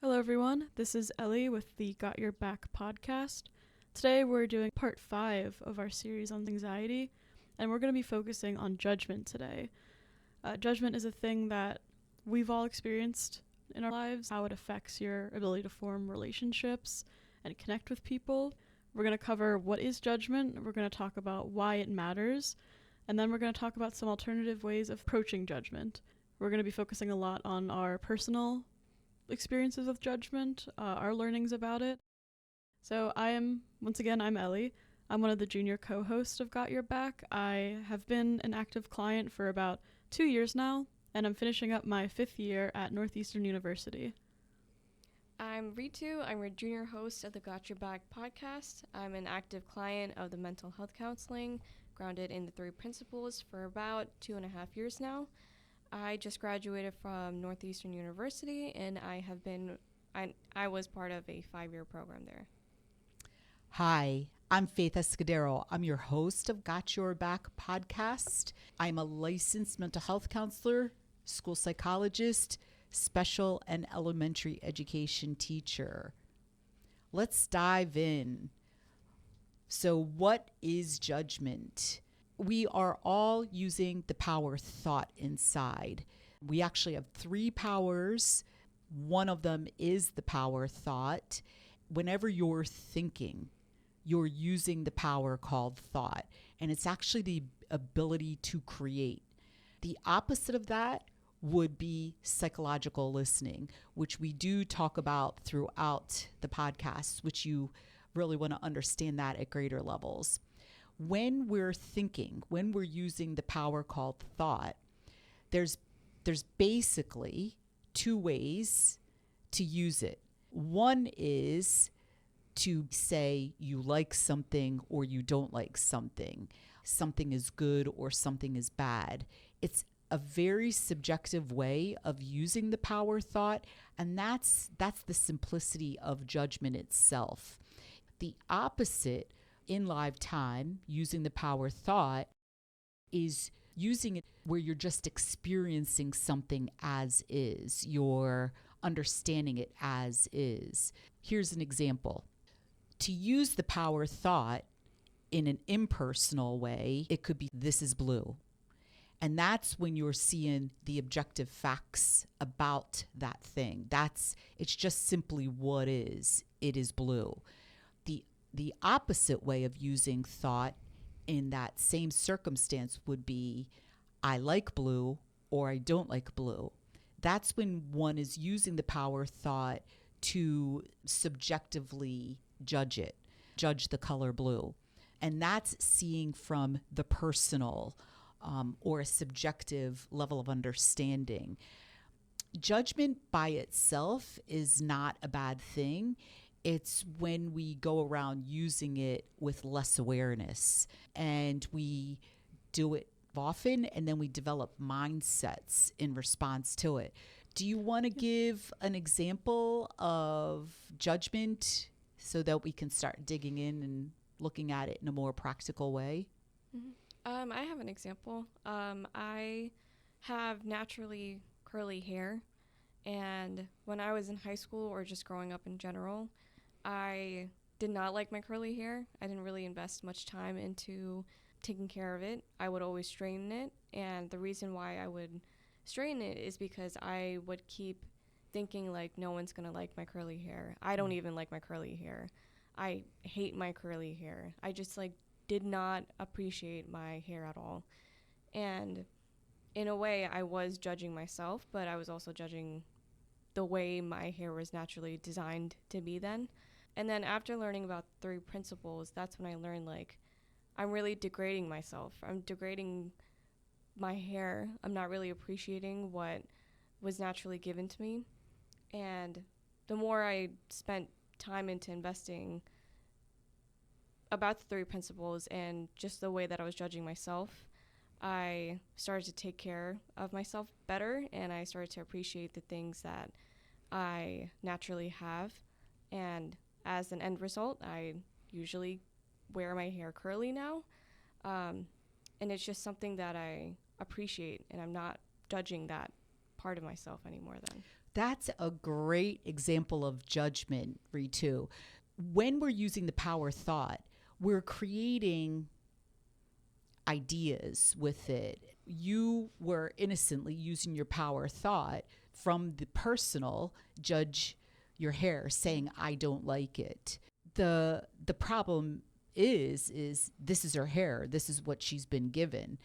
Hello, everyone. This is Ellie with the Got Your Back podcast. Today, we're doing part 5 of our series on anxiety, and we're going to be focusing on judgment today. Judgment is a thing that we've all experienced in our lives, how it affects your ability to form relationships and connect with people. We're going to cover what is judgment, we're going to talk about why it matters, and then we're going to talk about some alternative ways of approaching judgment. We're going to be focusing a lot on our personal experiences with judgment, our learnings about it. So I'm Ellie. I'm one of the junior co-hosts of Got Your Back. I have been an active client for about 2 years now, and I'm finishing up my 5th year at Northeastern University. I'm Ritu. I'm a junior host of the Got Your Back podcast. I'm an active client of the mental health counseling, grounded in the 3 principles for about 2.5 years now. I just graduated from Northeastern University, and I was part of a 5-year program there. Hi, I'm Faith Escudero. I'm your host of Got Your Back podcast. I'm a licensed mental health counselor, school psychologist, special and elementary education teacher. Let's dive in. So, what is judgment? We are all using the power thought inside. We actually have 3 powers. One of them is the power thought. Whenever you're thinking, you're using the power called thought, and it's actually the ability to create. The opposite of that would be psychological listening, which we do talk about throughout the podcast, which you really want to understand that at greater levels. When we're thinking, when we're using the power called thought, there's basically 2 ways to use it. One is to say you like something or you don't like something. Something is good or something is bad. It's a very subjective way of using the power thought, and that's the simplicity of judgment itself. The opposite in live time, using the power thought, is using it where you're just experiencing something as is. You're understanding it as is. Here's an example. To use the power thought in an impersonal way, it could be, this is blue. And that's when you're seeing the objective facts about that thing. It's just simply what is. It is blue. The opposite way of using thought in that same circumstance would be, I like blue or I don't like blue. That's when one is using the power thought to subjectively judge the color blue. And that's seeing from the personal or a subjective level of understanding. Judgment by itself is not a bad thing. It's when we go around using it with less awareness, and we do it often, and then we develop mindsets in response to it. Do you want to give an example of judgment so that we can start digging in and looking at it in a more practical way? Mm-hmm. I have an example. I have naturally curly hair, and when I was in high school or just growing up in general, I did not like my curly hair. I didn't really invest much time into taking care of it. I would always straighten it, and the reason why I would straighten it is because I would keep thinking like, no one's gonna like my curly hair. I don't even like my curly hair. I hate my curly hair. I just did not appreciate my hair at all. And in a way, I was judging myself, but I was also judging the way my hair was naturally designed to be then. And then after learning about 3 principles, that's when I learned I'm really degrading myself. I'm degrading my hair. I'm not really appreciating what was naturally given to me. And the more I spent time into investing about the 3 principles and just the way that I was judging myself, I started to take care of myself better, and I started to appreciate the things that I naturally have. And as an end result, I usually wear my hair curly now. And it's just something that I appreciate, and I'm not judging that part of myself anymore then. That's a great example of judgment, Ritu. When we're using the power thought, we're creating ideas with it. You were innocently using your power thought from the personal, judge your hair, saying, I don't like it. The problem is this is her hair. This is what she's been given.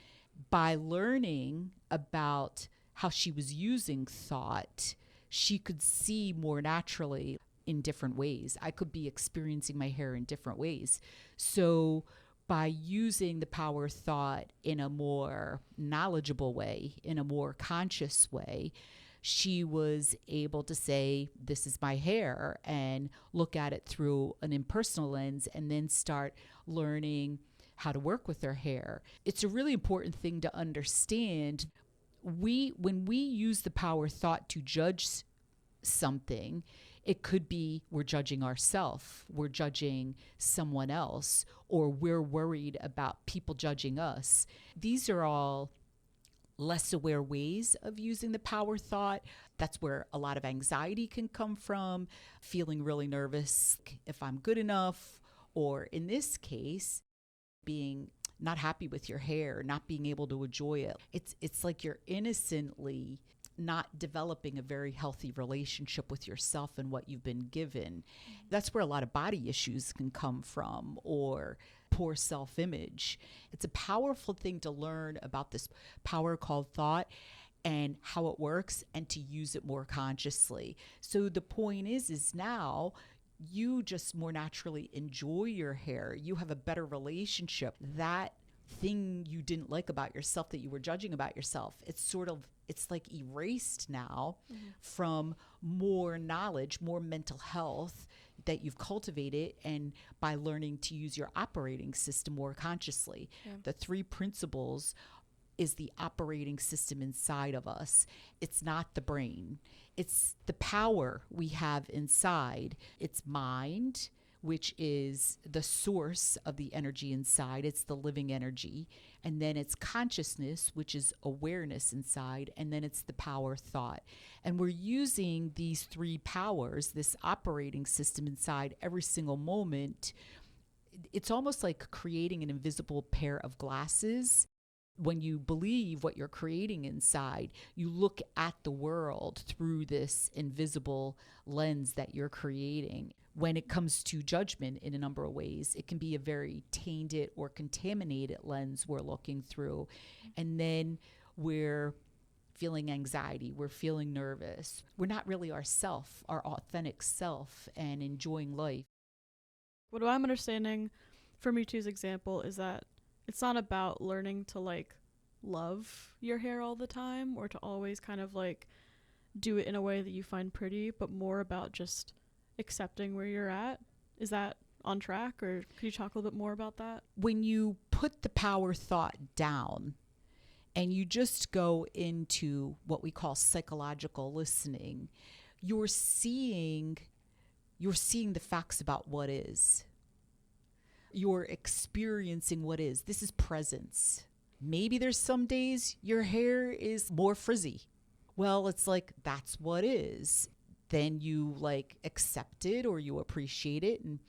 By learning about how she was using thought, she could see more naturally in different ways. I could be experiencing my hair in different ways. So by using the power thought in a more knowledgeable way, in a more conscious way, she was able to say, this is my hair, and look at it through an impersonal lens, and then start learning how to work with her hair. It's a really important thing to understand. When we use the power thought to judge something, it could be we're judging ourselves, we're judging someone else, or we're worried about people judging us. These are all less aware ways of using the power thought. That's where a lot of anxiety can come from, feeling really nervous if I'm good enough, or in this case, being not happy with your hair, not being able to enjoy it. It's like you're innocently not developing a very healthy relationship with yourself and what you've been given. That's where a lot of body issues can come from, or poor self-image. It's a powerful thing to learn about this power called thought and how it works, and to use it more consciously. So the point is now you just more naturally enjoy your hair. You have a better relationship. That thing you didn't like about yourself, that you were judging about yourself, it's like erased now from more knowledge, more mental health that you've cultivated, and by learning to use your operating system more consciously. Yeah. The 3 principles is the operating system inside of us. It's not the brain. It's the power we have inside. It's mind, which is the source of the energy inside. It's the living energy. And then it's consciousness, which is awareness inside. And then it's the power thought. And we're using these 3 powers, this operating system inside every single moment. It's almost like creating an invisible pair of glasses. When you believe what you're creating inside, you look at the world through this invisible lens that you're creating. When it comes to judgment, in a number of ways, it can be a very tainted or contaminated lens we're looking through. And then we're feeling anxiety, we're feeling nervous. We're not really ourself, our authentic self, and enjoying life. What I'm understanding from you two's example is that it's not about learning to like love your hair all the time, or to always kind of like do it in a way that you find pretty, but more about just accepting where you're at. Is that on track, or could you talk a little bit more about that? When you put the power thought down and you just go into what we call psychological listening, you're seeing the facts about what is. You're experiencing what is. This is presence. Maybe there's some days your hair is more frizzy. Well, it's like, that's what is. Then you like accept it, or you appreciate it, and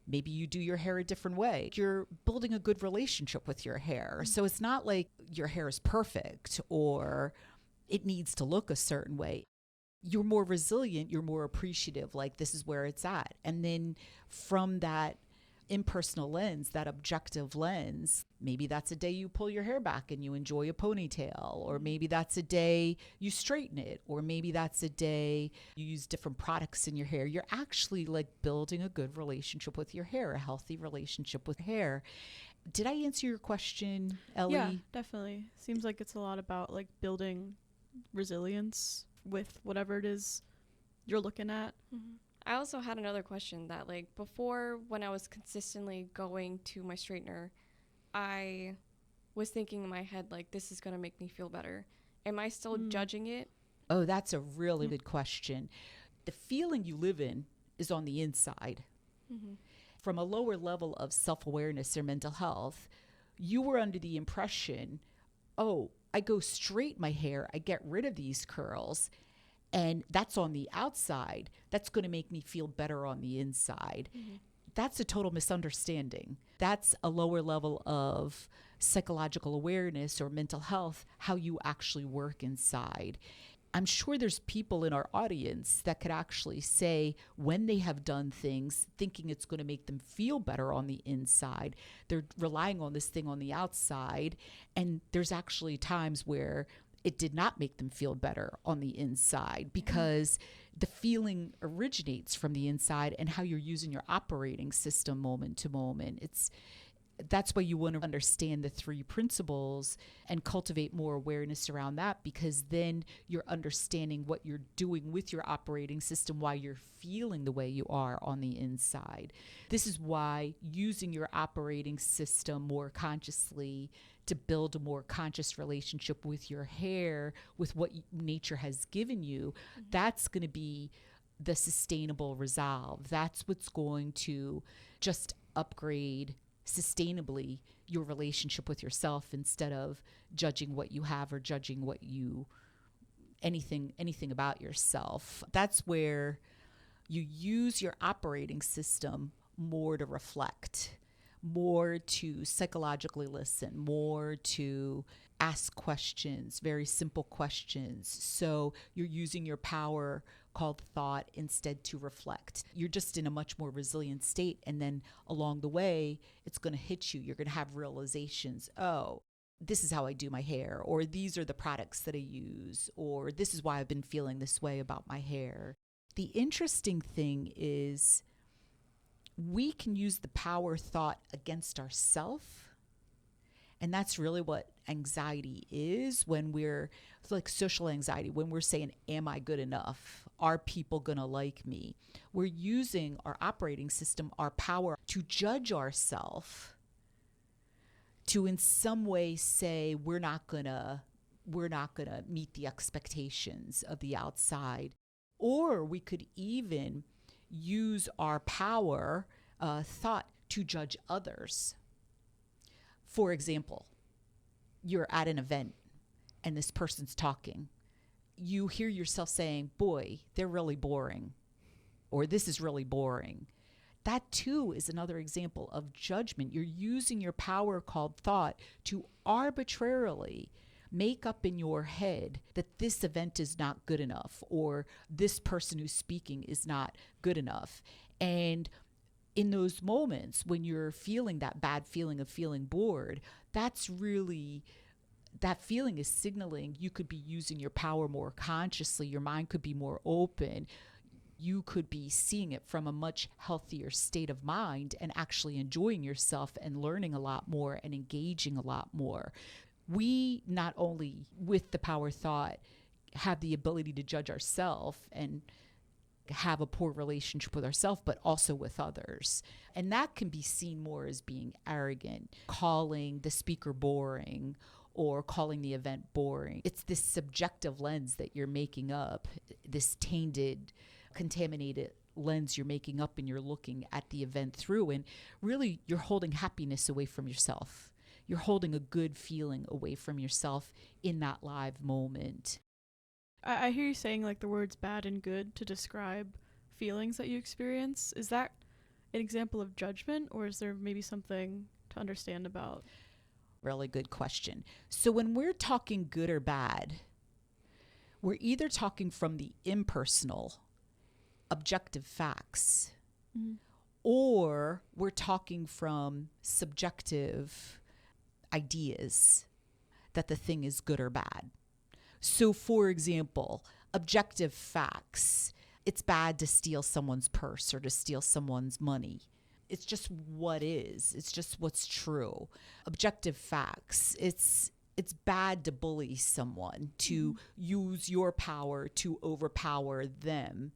maybe you do your hair a different way. You're building a good relationship with your hair. So it's not like your hair is perfect or it needs to look a certain way. You're more resilient, you're more appreciative, like this is where it's at. And then from that impersonal lens, that objective lens, maybe that's a day you pull your hair back and you enjoy a ponytail, or maybe that's a day you straighten it, or maybe that's a day you use different products in your hair. You're actually like building a good relationship with your hair, a healthy relationship with hair. Did I answer your question, Ellie? Yeah, definitely. Seems like it's a lot about like building resilience with whatever it is you're looking at. Mm-hmm. I also had another question that, like, before, when I was consistently going to my straightener, I was thinking in my head, like, this is going to make me feel better. Am I still judging it? Oh, that's a really good question. The feeling you live in is on the inside. Mm-hmm. From a lower level of self-awareness or mental health, you were under the impression, oh, I go straight my hair, I get rid of these curls, And that's on the outside. That's going to make me feel better on the inside. Mm-hmm. That's a total misunderstanding. That's a lower level of psychological awareness or mental health, how you actually work inside. I'm sure there's people in our audience that could actually say when they have done things thinking it's going to make them feel better on the inside, they're relying on this thing on the outside. And there's actually times where it did not make them feel better on the inside because the feeling originates from the inside and how you're using your operating system moment to moment. That's why you want to understand the 3 principles and cultivate more awareness around that, because then you're understanding what you're doing with your operating system, why you're feeling the way you are on the inside. This is why using your operating system more consciously to build a more conscious relationship with your hair, with what nature has given you, that's going to be the sustainable resolve. That's what's going to just upgrade sustainably your relationship with yourself, instead of judging what you have or judging what you anything about yourself. That's where you use your operating system more to reflect, more to psychologically listen, more to ask questions, very simple questions. So you're using your power called thought instead to reflect. You're just in a much more resilient state. And then along the way, it's going to hit you. You're going to have realizations. Oh, this is how I do my hair, or these are the products that I use, or this is why I've been feeling this way about my hair. The interesting thing is we can use the power thought against ourselves. And that's really what anxiety is, when we're like social anxiety, when we're saying, am I good enough? Are people going to like me? We're using our operating system, our power, to judge ourselves, to in some way say we're not going to meet the expectations of the outside. Or we could even use our power thought to judge others. For example, you're at an event and this person's talking. You hear yourself saying, boy, they're really boring, or this is really boring. That too is another example of judgment. You're using your power called thought to arbitrarily make up in your head that this event is not good enough, or this person who's speaking is not good enough. And in those moments when you're feeling that bad feeling of feeling bored, that feeling is signaling you could be using your power more consciously. Your mind could be more open. You could be seeing it from a much healthier state of mind and actually enjoying yourself and learning a lot more and engaging a lot more. We not only, with the power thought, have the ability to judge ourselves and have a poor relationship with ourselves, but also with others. And that can be seen more as being arrogant, calling the speaker boring, or calling the event boring. It's this subjective lens that you're making up, this tainted, contaminated lens you're making up, and you're looking at the event through. And really, you're holding happiness away from yourself. You're holding a good feeling away from yourself in that live moment. I hear you saying like the words bad and good to describe feelings that you experience. Is that an example of judgment, or is there maybe something to understand about? Really good question. So when we're talking good or bad, we're either talking from the impersonal, objective facts, or we're talking from subjective ideas that the thing is good or bad. So, for example, objective facts. It's bad to steal someone's purse or to steal someone's money. It's just what is. It's just what's true. Objective facts. It's bad to bully someone, to use your power to overpower them.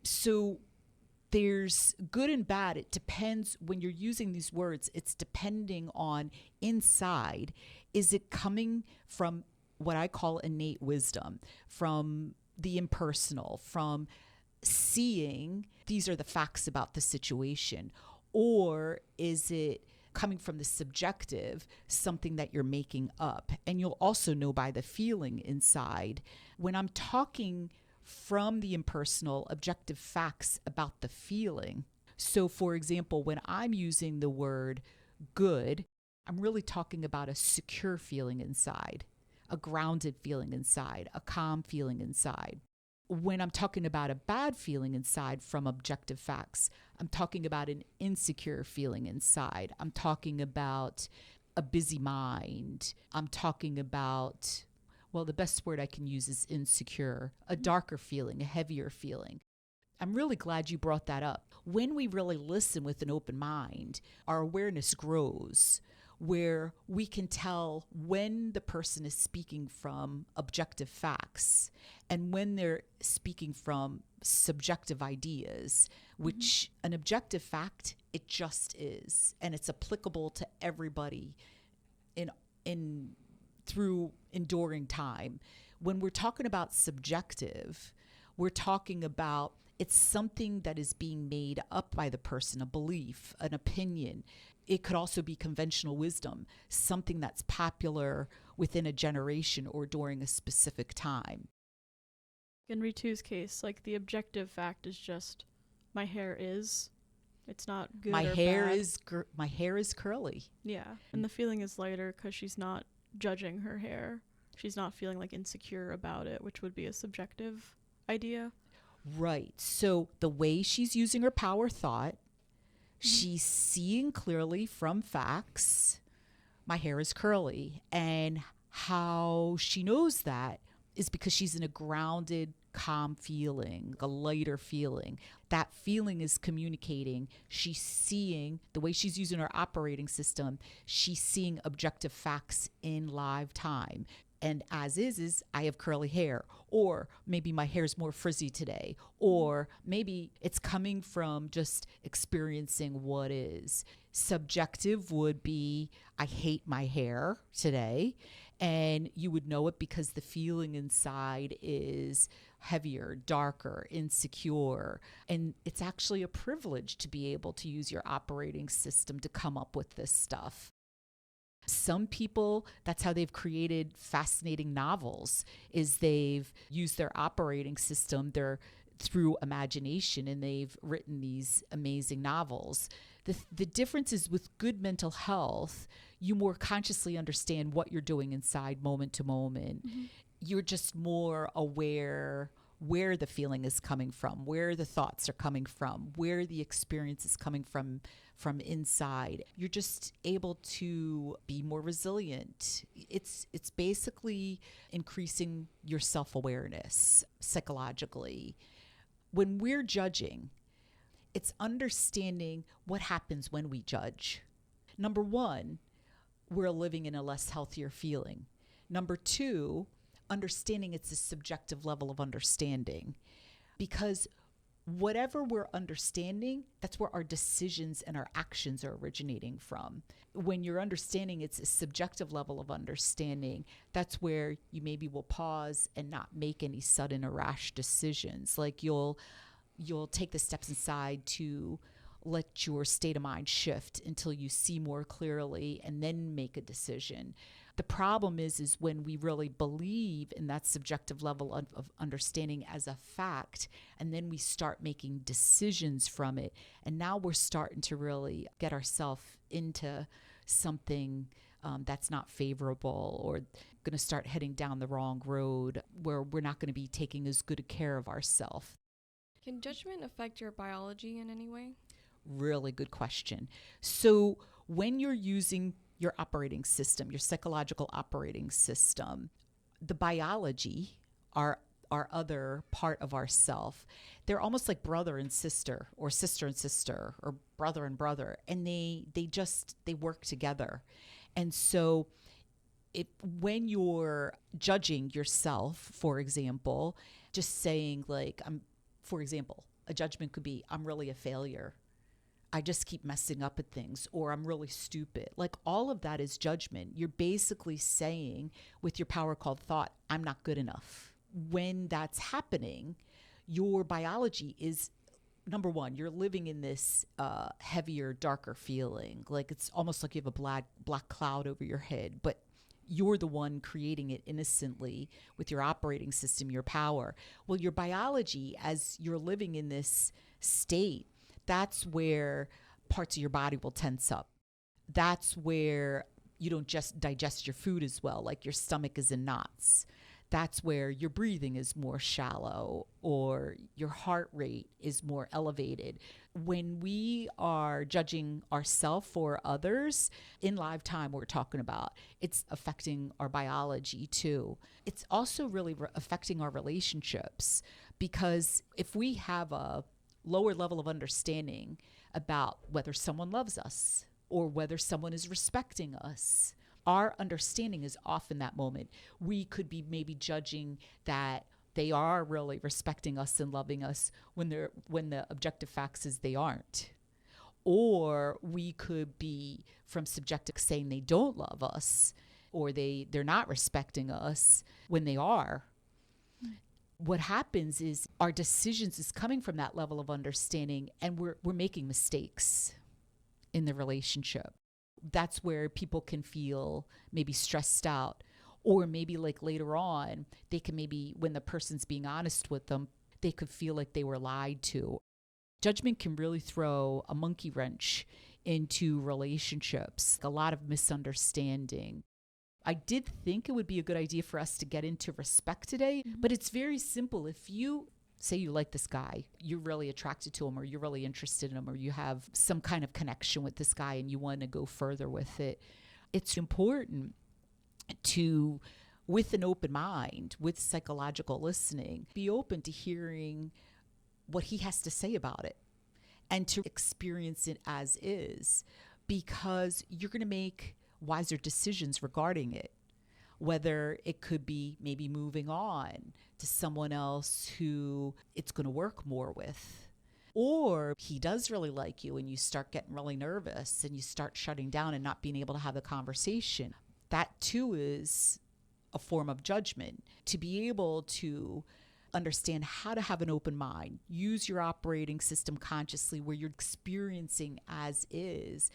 So there's good and bad. It depends when you're using these words. It's depending on inside. Is it coming from what I call innate wisdom, from the impersonal, from seeing these are the facts about the situation? Or is it coming from the subjective, something that you're making up? And you'll also know by the feeling inside. When I'm talking from the impersonal objective facts about the feeling. So, for example, when I'm using the word good, I'm really talking about a secure feeling inside, a grounded feeling inside, a calm feeling inside. When I'm talking about a bad feeling inside from objective facts, I'm talking about an insecure feeling inside. I'm talking about a busy mind. I'm talking about, well, the best word I can use is insecure, a darker feeling, a heavier feeling. I'm really glad you brought that up. When we really listen with an open mind, our awareness grows, where we can tell when the person is speaking from objective facts and when they're speaking from subjective ideas, which an objective fact, it just is, and it's applicable to everybody in through enduring time. When we're talking about subjective, we're talking about it's something that is being made up by the person, a belief, an opinion. It could also be conventional wisdom, something that's popular within a generation or during a specific time. In Ritu's case, like the objective fact is just my hair is. It's not good My or hair bad. my hair is curly. Yeah, and the feeling is lighter because she's not judging her hair. She's not feeling like insecure about it, which would be a subjective idea. Right. So the way she's using her power thought, she's seeing clearly from facts, my hair is curly. And how she knows that is because she's in a grounded, calm feeling, a lighter feeling. That feeling is communicating. She's seeing, the way she's using her operating system, she's seeing objective facts in live time. And as is I have curly hair, or maybe my hair's more frizzy today, or maybe it's coming from just experiencing what is. Subjective would be, I hate my hair today. And you would know it because the feeling inside is heavier, darker, insecure. And it's actually a privilege to be able to use your operating system to come up with this stuff. Some people, that's how they've created fascinating novels, is they've used their operating system through imagination, and they've written these amazing novels. The difference is with good mental health, you more consciously understand what you're doing inside moment to moment. Mm-hmm. You're just more aware where the feeling is coming from, where the thoughts are coming from, where the experience is coming from inside. You're just able to be more resilient. It's basically increasing your self-awareness psychologically. When we're judging, it's understanding what happens when we judge. Number one, we're living in a less healthier feeling. Number two, understanding it's a subjective level of understanding, because whatever we're understanding, that's where our decisions and our actions are originating from. When you're understanding it's a subjective level of understanding, that's where you maybe will pause and not make any sudden or rash decisions. Like you'll take the steps inside to let your state of mind shift until you see more clearly and then make a decision. The problem is when we really believe in that subjective level of understanding as a fact, and then we start making decisions from it. And now we're starting to really get ourselves into something that's not favorable, or going to start heading down the wrong road where we're not going to be taking as good a care of ourselves. Can judgment affect your biology in any way? Really good question. So when you're using your operating system, your psychological operating system, the biology, our other part of ourself, they're almost like brother and sister, or sister and sister, or brother and brother, and they work together. And so when you're judging yourself, for example, just saying like, for example, a judgment could be, I'm really a failure. I just keep messing up at things, or I'm really stupid. Like all of that is judgment. You're basically saying with your power called thought, I'm not good enough. When that's happening, your biology is, number one, you're living in this heavier, darker feeling. Like it's almost like you have a black cloud over your head, but you're the one creating it innocently with your operating system, your power. Well, your biology, as you're living in this state, that's where parts of your body will tense up. That's where you don't just digest your food as well, like your stomach is in knots. That's where your breathing is more shallow or your heart rate is more elevated. When we are judging ourselves or others in live time, we're talking about, it's affecting our biology too. It's also really affecting our relationships, because if we have a lower level of understanding about whether someone loves us or whether someone is respecting us, our understanding is off in that moment. We could be maybe judging that they are really respecting us and loving us when the objective facts is they aren't. Or we could be from subjective saying they don't love us or they're not respecting us when they are. What happens is our decisions is coming from that level of understanding, and we're making mistakes in the relationship. That's where people can feel maybe stressed out, or maybe like later on, they can maybe, when the person's being honest with them, they could feel like they were lied to. Judgment can really throw a monkey wrench into relationships, a lot of misunderstanding. I did think it would be a good idea for us to get into respect today, but it's very simple. If you say you like this guy, you're really attracted to him, or you're really interested in him, or you have some kind of connection with this guy and you want to go further with it, it's important to, with an open mind, with psychological listening, be open to hearing what he has to say about it and to experience it as is, because you're going to make wiser decisions regarding it. Whether it could be maybe moving on to someone else who it's going to work more with, or he does really like you and you start getting really nervous and you start shutting down and not being able to have the conversation. That too is a form of judgment. To be able to understand how to have an open mind, use your operating system consciously, where you're experiencing as is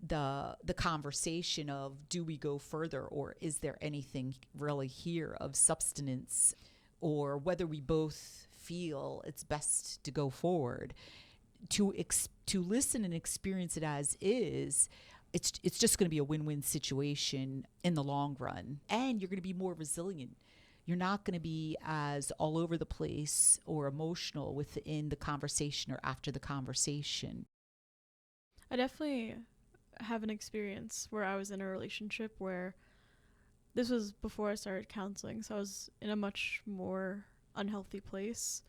the conversation of, do we go further, or is there anything really here of substance, or whether we both feel it's best to go forward. To listen and experience it as is, it's just going to be a win-win situation in the long run, and you're going to be more resilient. You're not going to be as all over the place or emotional within the conversation or after the conversation. I definitely have an experience where I was in a relationship where, this was before I started counseling, so I was in a much more unhealthy place,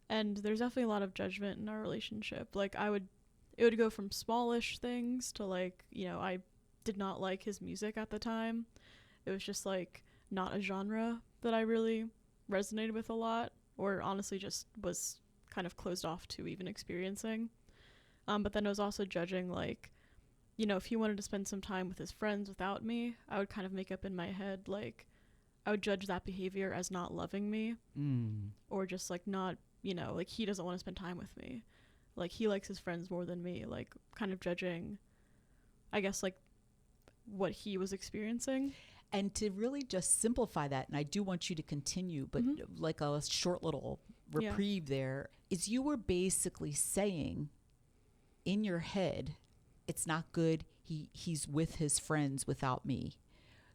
and there's definitely a lot of judgment in our relationship. Like, it would go from smallish things to, like, I did not like his music at the time. It was just like not a genre that I really resonated with a lot, or honestly just was kind of closed off to even experiencing. But then I was also judging, like, if he wanted to spend some time with his friends without me, I would kind of make up in my head, like, I would judge that behavior as not loving me, or just, like, not, like, he doesn't want to spend time with me. Like, he likes his friends more than me, like, kind of judging, I guess, like, what he was experiencing. And to really just simplify that, and I do want you to continue, but like a short little reprieve there, is you were basically saying in your head, it's not good, he's with his friends without me.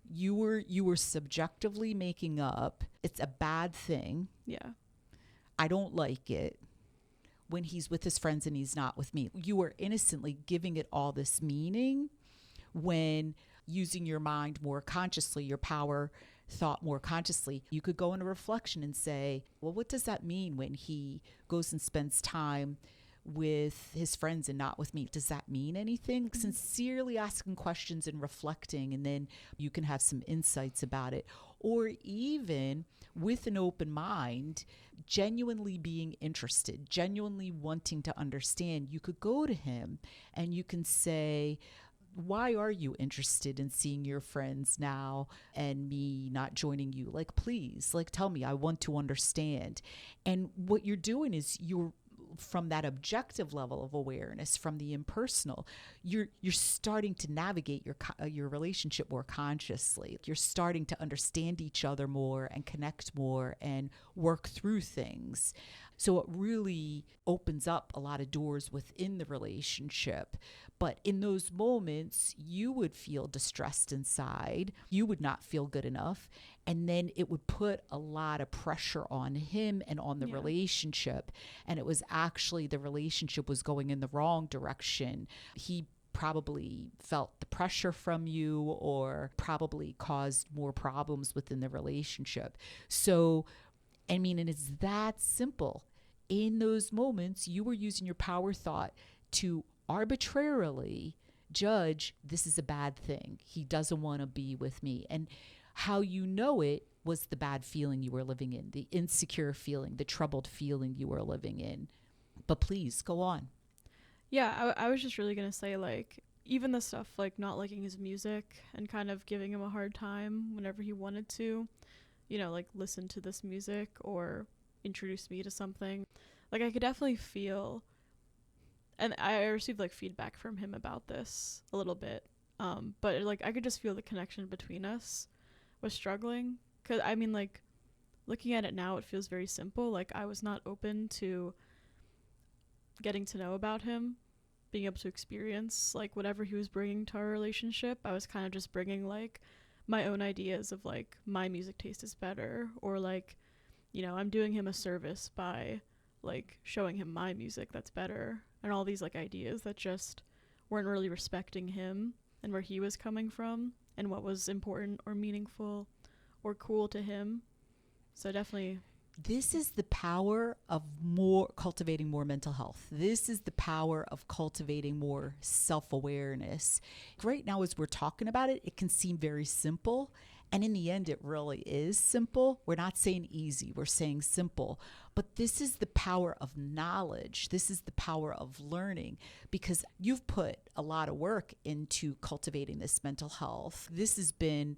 You were subjectively making up, it's a bad thing. Yeah. I don't like it when he's with his friends and he's not with me. You were innocently giving it all this meaning, when using your mind more consciously, your power thought more consciously, you could go into reflection and say, well, what does that mean when he goes and spends time with his friends and not with me? Does that mean anything? Sincerely asking questions and reflecting, and then you can have some insights about it. Or even with an open mind, genuinely being interested, genuinely wanting to understand, you could go to him and you can say, why are you interested in seeing your friends now and me not joining you? Like, please, like, tell me, I want to understand. And what you're doing is you're from that objective level of awareness, from the impersonal, you're starting to navigate your relationship more consciously. You're starting to understand each other more and connect more and work through things. So it really opens up a lot of doors within the relationship. But in those moments, you would feel distressed inside. You would not feel good enough. And then it would put a lot of pressure on him and on the relationship. And it was actually the relationship was going in the wrong direction. He probably felt the pressure from you or probably caused more problems within the relationship. So, I mean, and it's that simple. In those moments, you were using your power thought to arbitrarily judge, this is a bad thing. He doesn't want to be with me. And how you know it was the bad feeling you were living in, the insecure feeling, the troubled feeling you were living in. But please go on. Yeah, I was just really going to say, like, even the stuff like not liking his music and kind of giving him a hard time whenever he wanted to, you know, like listen to this music or introduce me to something. Like I could definitely feel, and I received like feedback from him about this a little bit, but like I could just feel the connection between us was struggling. Cause I mean, like looking at it now, it feels very simple. Like I was not open to getting to know about him, being able to experience like whatever he was bringing to our relationship. I was kind of just bringing like my own ideas of like my music taste is better, or like, you know, I'm doing him a service by like showing him my music that's better, and all these like ideas that just weren't really respecting him and where he was coming from and what was important or meaningful or cool to him. So definitely, this is the power of cultivating more mental health. This is the power of cultivating more self-awareness. Right now, as we're talking about it, it can seem very simple. And in the end, it really is simple. We're not saying easy, we're saying simple. But this is the power of knowledge. This is the power of learning, because you've put a lot of work into cultivating this mental health. This has been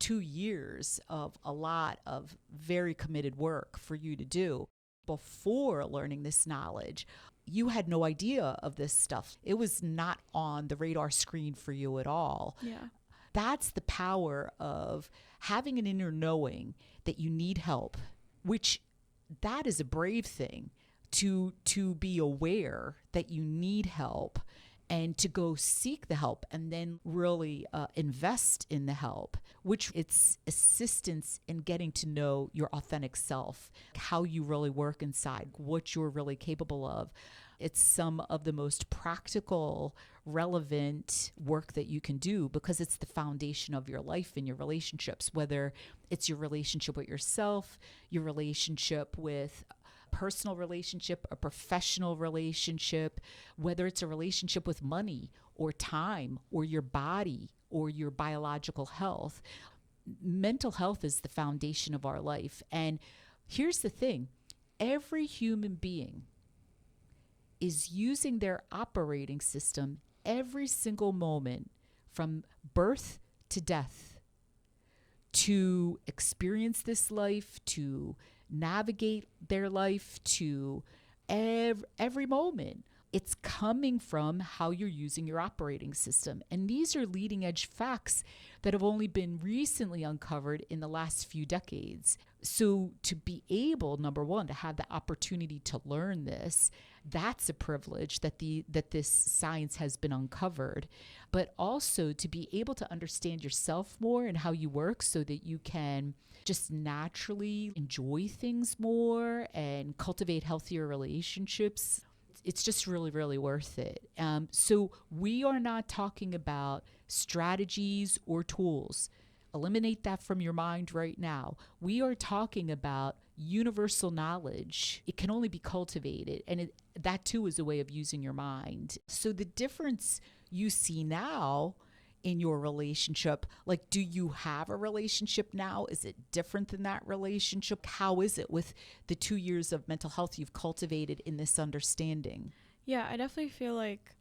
2 years of a lot of very committed work for you to do. Before learning this knowledge, you had no idea of this stuff. It was not on the radar screen for you at all. yeah. That's the power of having an inner knowing that you need help, which that is a brave thing, to be aware that you need help and to go seek the help and then really invest in the help, which it's assistance in getting to know your authentic self, how you really work inside, what you're really capable of. It's some of the most practical, relevant work that you can do, because it's the foundation of your life and your relationships, whether it's your relationship with yourself, your relationship with personal relationship, a professional relationship, whether it's a relationship with money or time or your body or your biological health. Mental health is the foundation of our life. And here's the thing, every human being is using their operating system every single moment from birth to death to experience this life, to navigate their life, to every moment. It's coming from how you're using your operating system. And these are leading edge facts that have only been recently uncovered in the last few decades. So to be able, number one, to have the opportunity to learn this, that's a privilege that this science has been uncovered. But also to be able to understand yourself more and how you work so that you can just naturally enjoy things more and cultivate healthier relationships. It's just really, really worth it. So we are not talking about strategies or tools. Eliminate that from your mind right now. We are talking about universal knowledge. It can only be cultivated, and that too is a way of using your mind. So the difference you see now in your relationship, like, do you have a relationship now? Is it different than that relationship? How is it with the 2 years of mental health you've cultivated in this understanding? Yeah, I definitely feel like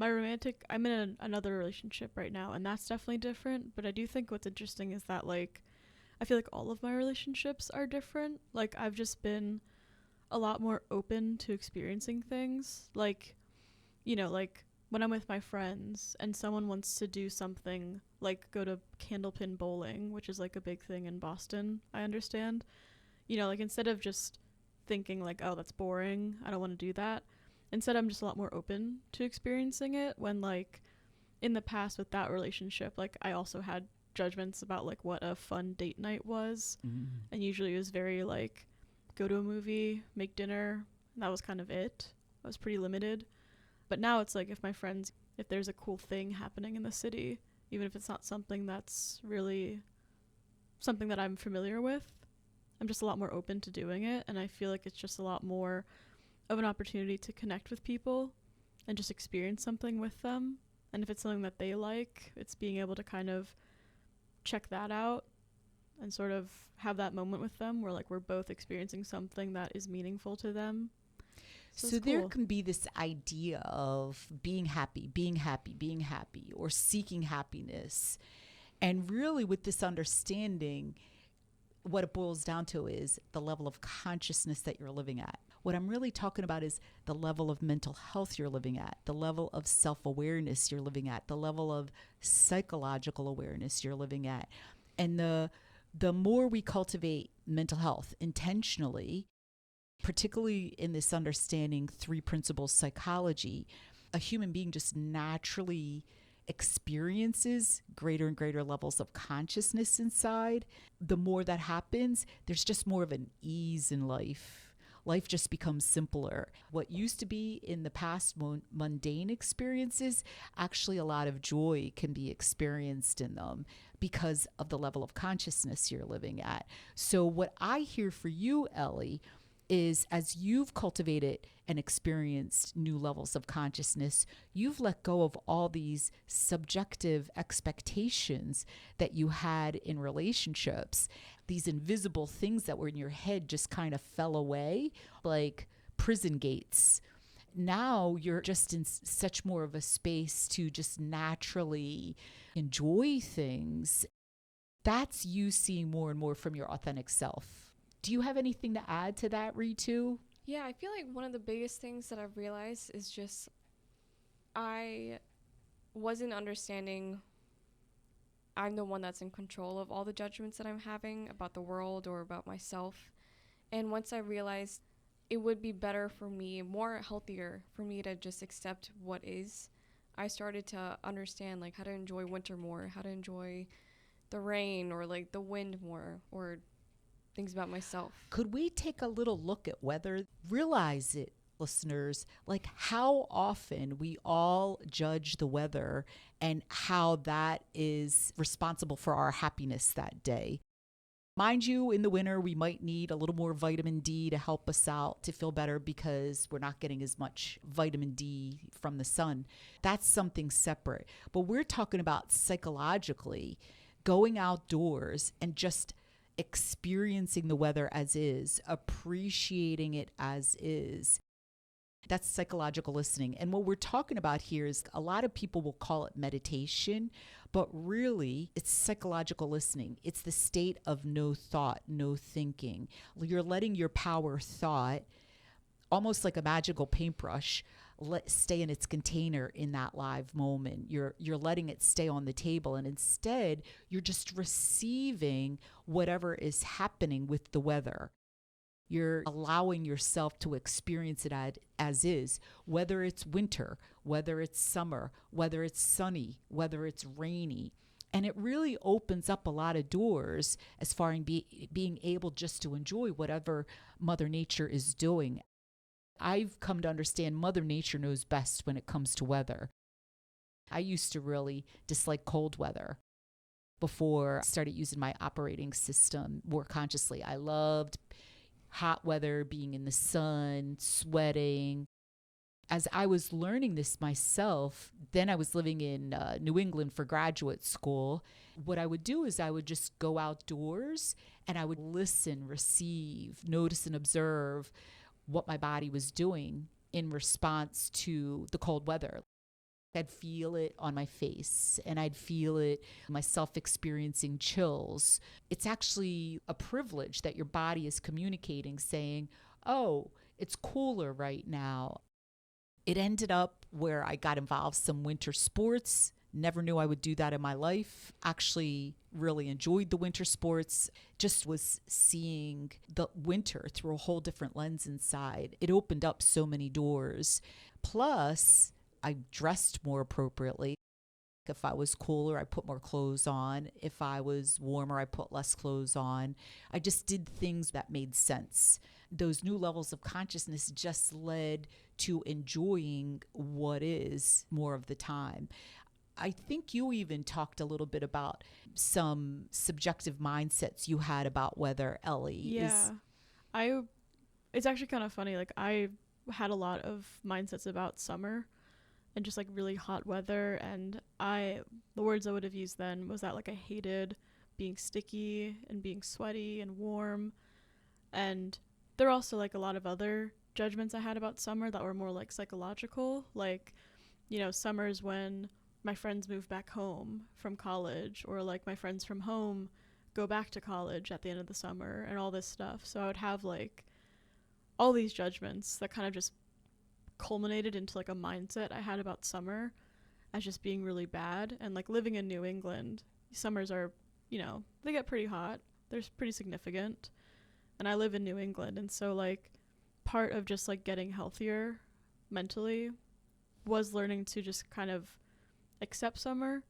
I'm in another relationship right now, and that's definitely different. But I do think what's interesting is that, like, I feel like all of my relationships are different. Like, I've just been a lot more open to experiencing things. Like, you know, like when I'm with my friends and someone wants to do something like go to candlepin bowling, which is like a big thing in Boston, I understand. You know, like instead of just thinking like, oh, that's boring, I don't want to do that. Instead, I'm just a lot more open to experiencing it when like in the past with that relationship, like I also had judgments about like what a fun date night was. And usually it was very like go to a movie, make dinner, and that was kind of it. I was pretty limited. But now it's like if there's a cool thing happening in the city, even if it's not something that's really something that I'm familiar with, I'm just a lot more open to doing it. And I feel like it's just a lot more of an opportunity to connect with people and just experience something with them. And if it's something that they like, it's being able to kind of check that out and sort of have that moment with them where like we're both experiencing something that is meaningful to them. So there can be this idea of being happy, or seeking happiness. And really with this understanding, what it boils down to is the level of consciousness that you're living at. What I'm really talking about is the level of mental health you're living at, the level of self-awareness you're living at, the level of psychological awareness you're living at. And the more we cultivate mental health intentionally, particularly in this understanding 3 principles psychology, a human being just naturally experiences greater and greater levels of consciousness inside. The more that happens, there's just more of an ease in life. Life just becomes simpler. What used to be in the past mundane experiences, actually a lot of joy can be experienced in them because of the level of consciousness you're living at. So what I hear for you, Ellie, is as you've cultivated and experienced new levels of consciousness, you've let go of all these subjective expectations that you had in relationships. These invisible things that were in your head just kind of fell away like prison gates. Now you're just in such more of a space to just naturally enjoy things. That's you seeing more and more from your authentic self. Do you have anything to add to that, Ritu? Yeah, I feel like one of the biggest things that I've realized is just I wasn't understanding I'm the one that's in control of all the judgments that I'm having about the world or about myself. And once I realized it would be better for me, more healthier for me to just accept what is, I started to understand like how to enjoy winter more, how to enjoy the rain or like the wind more, or things about myself. Could we take a little look at weather? Realize it, listeners, like how often we all judge the weather and how that is responsible for our happiness that day. Mind you, in the winter, we might need a little more vitamin D to help us out to feel better because we're not getting as much vitamin D from the sun. That's something separate. But we're talking about psychologically going outdoors and just experiencing the weather as is, appreciating it as is. That's psychological listening. And what we're talking about here is a lot of people will call it meditation, but really it's psychological listening. It's the state of no thought, no thinking. You're letting your power thought, almost like a magical paintbrush, stay in its container in that live moment. You're letting it stay on the table, and instead you're just receiving whatever is happening with the weather. You're allowing yourself to experience it as is, whether it's winter, whether it's summer, whether it's sunny, whether it's rainy. And it really opens up a lot of doors as far as being able just to enjoy whatever Mother Nature is doing. I've come to understand Mother Nature knows best when it comes to weather. I used to really dislike cold weather before I started using my operating system more consciously. I loved hot weather, being in the sun, sweating. As I was learning this myself, then I was living in New England for graduate school. What I would do is I would just go outdoors and I would listen, receive, notice and observe what my body was doing in response to the cold weather. I'd feel it on my face and I'd feel it myself experiencing chills. It's actually a privilege that your body is communicating, saying, oh, it's cooler right now. It ended up where I got involved some winter sports. Never knew I would do that in my life. Actually, really enjoyed the winter sports. Just was seeing the winter through a whole different lens inside. It opened up so many doors. Plus, I dressed more appropriately. If I was cooler, I put more clothes on. If I was warmer, I put less clothes on. I just did things that made sense. Those new levels of consciousness just led to enjoying what is more of the time. I think you even talked a little bit about some subjective mindsets you had about whether Ellie Yeah. It's actually kind of funny. Like, I had a lot of mindsets about summer and just like really hot weather, and the words I would have used then was that like I hated being sticky and being sweaty and warm. And there are also like a lot of other judgments I had about summer that were more like psychological, like, summers when my friends move back home from college, or like my friends from home go back to college at the end of the summer, and all this stuff. So I would have like all these judgments that kind of just culminated into like a mindset I had about summer as just being really bad. And like living in New England, summers are, they get pretty hot. They're pretty significant. And I live in New England, and so like part of just like getting healthier mentally was learning to just kind of accept summer,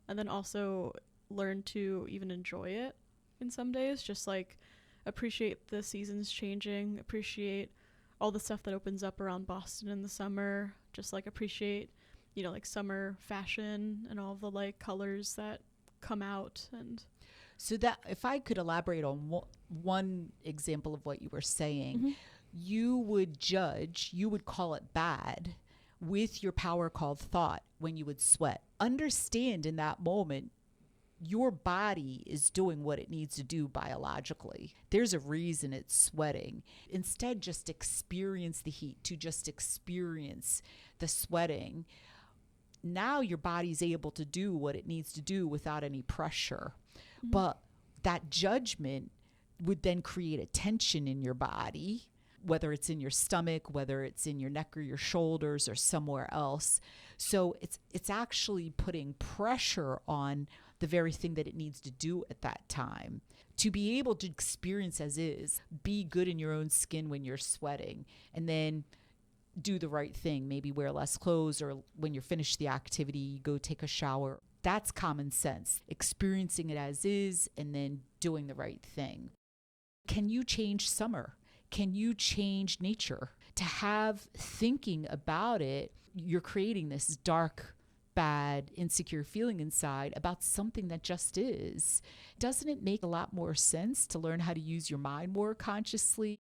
and then also learn to even enjoy it in some days, just like appreciate the seasons changing, appreciate all the stuff that opens up around Boston in the summer, just like appreciate, like summer fashion and all the like colors that come out. And so that if I could elaborate on one example of what you were saying, you would call it bad with your power called thought when you would sweat. Understand in that moment, your body is doing what it needs to do biologically. There's a reason it's sweating. Instead, just experience the heat, to just experience the sweating. Now your body's able to do what it needs to do without any pressure. But that judgment would then create a tension in your body, whether it's in your stomach, whether it's in your neck or your shoulders or somewhere else. So it's actually putting pressure on the very thing that it needs to do at that time. To be able to experience as is, be good in your own skin when you're sweating, and then do the right thing, maybe wear less clothes, or when you're finished the activity, go take a shower. That's common sense, experiencing it as is and then doing the right thing. Can you change summer? Can you change nature? To have thinking about it, you're creating this dark, bad, insecure feeling inside about something that just is. Doesn't it make a lot more sense to learn how to use your mind more consciously?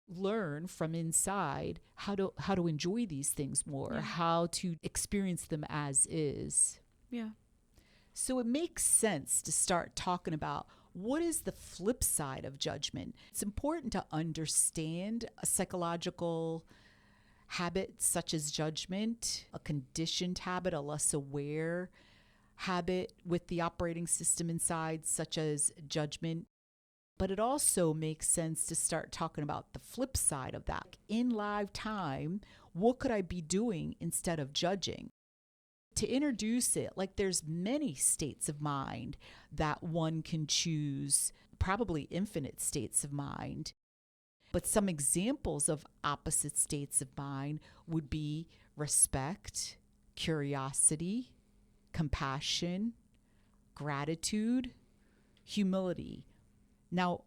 Learn from inside how to enjoy these things more, how to experience them as is. Yeah. So it makes sense to start talking about what is the flip side of judgment. It's important to understand a psychological habit such as judgment, a conditioned habit, a less aware habit with the operating system inside, such as judgment. But it also makes sense to start talking about the flip side of that. In live time, what could I be doing instead of judging? To introduce it, like there's many states of mind that one can choose, probably infinite states of mind. But some examples of opposite states of mind would be respect, curiosity, compassion, gratitude, humility. Now,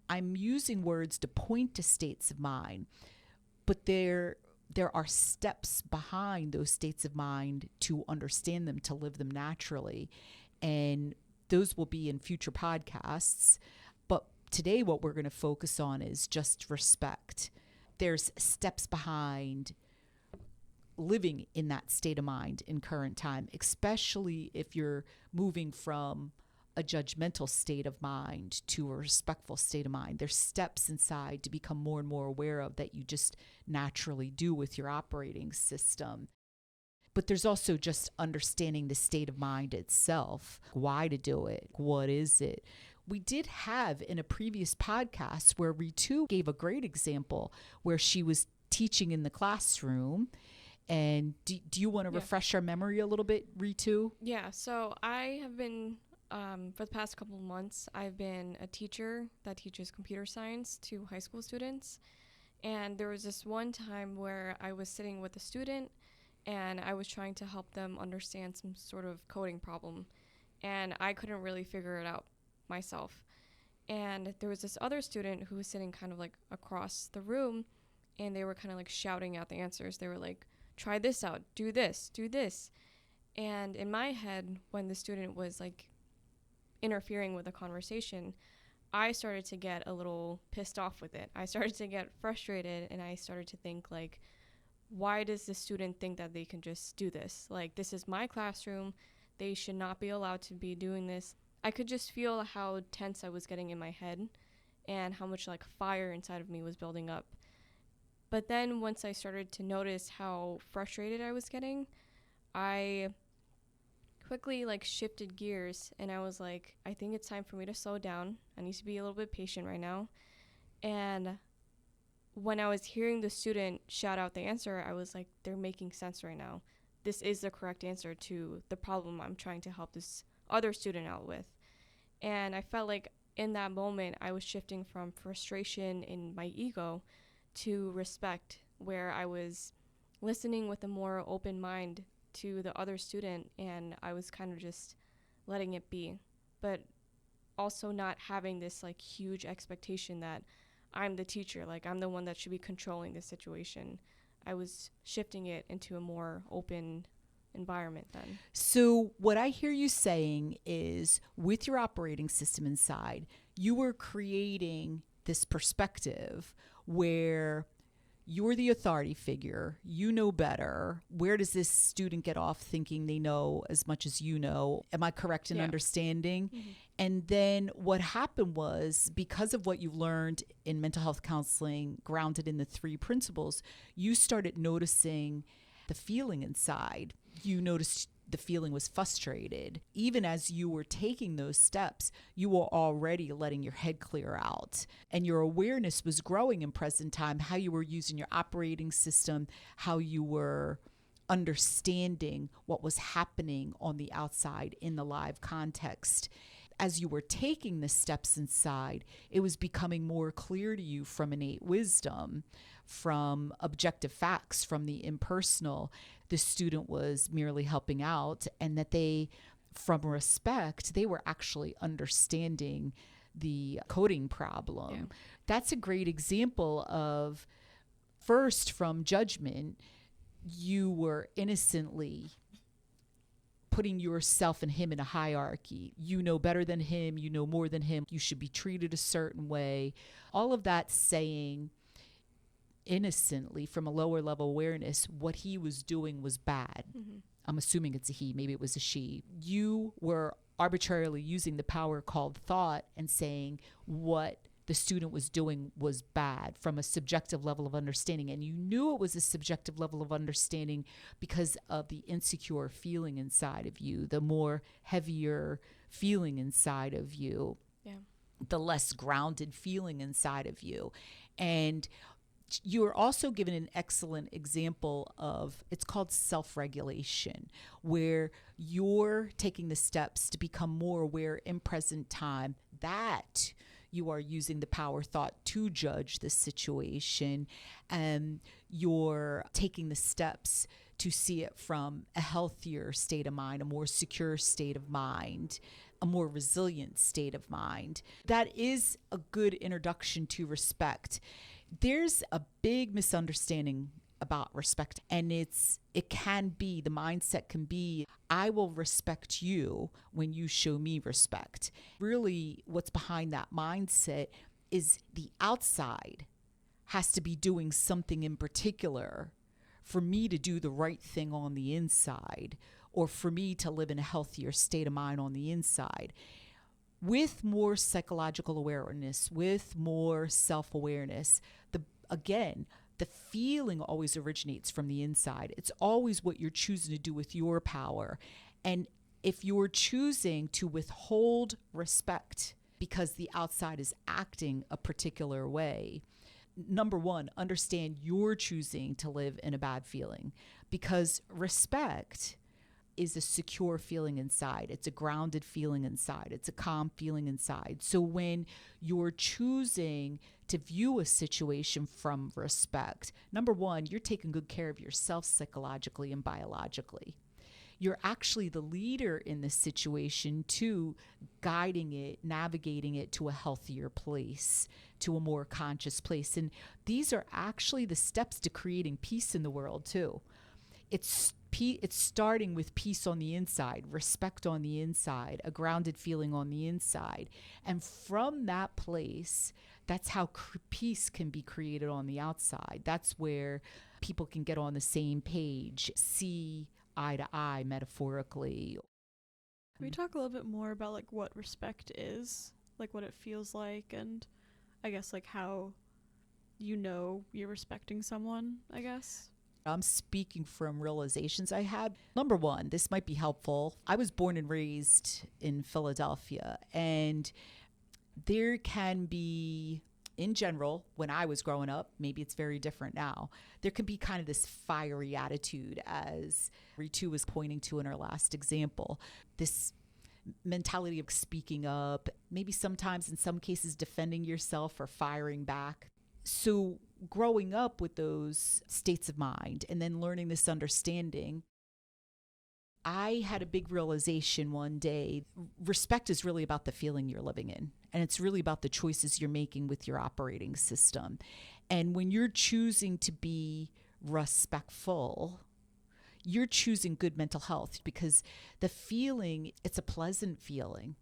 I'm using words to point to states of mind, but there are steps behind those states of mind to understand them, to live them naturally. And those will be in future podcasts. But today what we're going to focus on is just respect. There's steps behind living in that state of mind in current time, especially if you're moving from a judgmental state of mind to a respectful state of mind. There's steps inside to become more and more aware of that you just naturally do with your operating system. But there's also just understanding the state of mind itself, why to do it, what is it. we did have in a previous podcast where Ritu gave a great example where she was teaching in the classroom. And do you want to refresh our memory a little bit, Ritu? Yeah, so I have been, for the past couple of months, I've been a teacher that teaches computer science to high school students. And there was this one time where I was sitting with a student and I was trying to help them understand some sort of coding problem. And I couldn't really figure it out myself. And there was this other student who was sitting kind of like across the room, and they were kind of like shouting out the answers. They were like, try this out, do this, do this. And in my head, when the student was like interfering with the conversation, I started to get a little pissed off with it. I started to get frustrated, and I started to think like, why does the student think that they can just do this? Like, this is my classroom. They should not be allowed to be doing this. I could just feel how tense I was getting in my head and how much like fire inside of me was building up. But then once I started to notice how frustrated I was getting, I quickly like shifted gears, and I was like, I think it's time for me to slow down. I need to be a little bit patient right now. And when I was hearing the student shout out the answer, I was like, they're making sense right now. This is the correct answer to the problem I'm trying to help this other student out with. And I felt like in that moment, I was shifting from frustration in my ego to respect, where I was listening with a more open mind to the other student, and I was kind of just letting it be, but also not having this like huge expectation that I'm the teacher, like I'm the one that should be controlling the situation. I was shifting it into a more open environment then. So what I hear you saying is, with your operating system inside, you were creating this perspective where you're the authority figure, you know better. Where does this student get off thinking they know as much as you know? Am I correct in understanding? Mm-hmm. And then what happened was, because of what you learned in mental health counseling, grounded in the 3 principles, you started noticing the feeling inside. You noticed the feeling was frustrated. Even as you were taking those steps, you were already letting your head clear out. And your awareness was growing in present time, how you were using your operating system, how you were understanding what was happening on the outside in the live context. As you were taking the steps inside, it was becoming more clear to you from innate wisdom, from objective facts, from the impersonal. The student was merely helping out, and that they, from respect, they were actually understanding the coding problem. Yeah. That's a great example of, first, from judgment, you were innocently putting yourself and him in a hierarchy. You know better than him. You know more than him. You should be treated a certain way. All of that saying innocently from a lower level awareness, what he was doing was bad. Mm-hmm. I'm assuming it's a he. Maybe it was a she. You were arbitrarily using the power called thought and saying what the student was doing was bad from a subjective level of understanding. And you knew it was a subjective level of understanding because of the insecure feeling inside of you, the more heavier feeling inside of you, the less grounded feeling inside of you. And you are also given an excellent example of, it's called self-regulation, where you're taking the steps to become more aware in present time that you are using the power thought to judge the situation, and you're taking the steps to see it from a healthier state of mind, a more secure state of mind, a more resilient state of mind. That is a good introduction to respect. There's a big misunderstanding about respect, and the mindset can be, I will respect you when you show me respect. Really, what's behind that mindset is the outside has to be doing something in particular for me to do the right thing on the inside, or for me to live in a healthier state of mind on the inside. With more psychological awareness, with more self-awareness, the feeling always originates from the inside. It's always what you're choosing to do with your power. And if you're choosing to withhold respect because the outside is acting a particular way. Number one, understand you're choosing to live in a bad feeling, because respect is a secure feeling inside. It's a grounded feeling inside. It's a calm feeling inside. So when you're choosing to view a situation from respect, number one, you're taking good care of yourself psychologically and biologically. You're actually the leader in this situation too, guiding it, navigating it to a healthier place, to a more conscious place. And these are actually the steps to creating peace in the world too. It's starting with peace on the inside, respect on the inside, a grounded feeling on the inside. And from that place, that's how peace can be created on the outside. That's where people can get on the same page, see eye to eye metaphorically. Can we talk a little bit more about like what respect is, like what it feels like, and I guess like how you know you're respecting someone, I guess? I'm speaking from realizations I had. Number one, this might be helpful. I was born and raised in Philadelphia, and there can be, in general, when I was growing up, maybe it's very different now, there can be kind of this fiery attitude, as Ritu was pointing to in our last example, this mentality of speaking up, maybe sometimes in some cases defending yourself or firing back. So growing up with those states of mind and then learning this understanding, I had a big realization one day. Respect is really about the feeling you're living in, and it's really about the choices you're making with your operating system. And when you're choosing to be respectful, you're choosing good mental health, because the feeling, it's a pleasant feeling.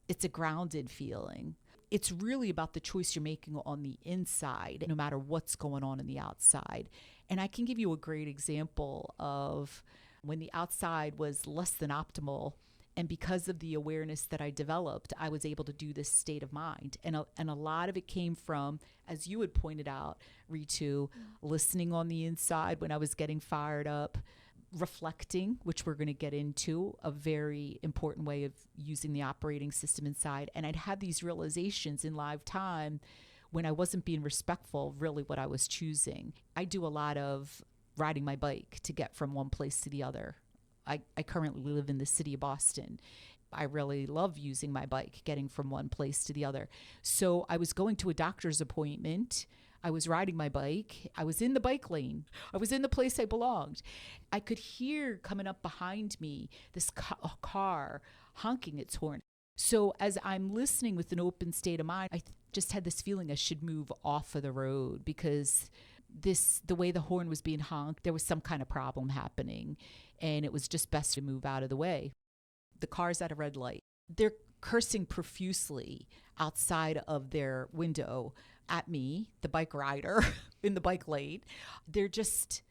It's a grounded feeling. It's really about the choice you're making on the inside, no matter what's going on in the outside. And I can give you a great example of when the outside was less than optimal. And because of the awareness that I developed, I was able to do this state of mind. And a lot of it came from, as you had pointed out, Ritu, listening on the inside when I was getting fired up, reflecting, which we're going to get into, a very important way of using the operating system inside. And I'd have these realizations in live time when I wasn't being respectful, really what I was choosing. I do a lot of riding my bike to get from one place to the other. I currently live in the city of Boston. I really love using my bike, getting from one place to the other. So I was going to a doctor's appointment. I was riding my bike. I was in the bike lane. I was in the place I belonged. I could hear coming up behind me this car honking its horn. So as I'm listening with an open state of mind, I just had this feeling I should move off of the road, because the way the horn was being honked, there was some kind of problem happening, and it was just best to move out of the way. The car's at a red light. They're cursing profusely outside of their window at me, the bike rider, in the bike lane. They're just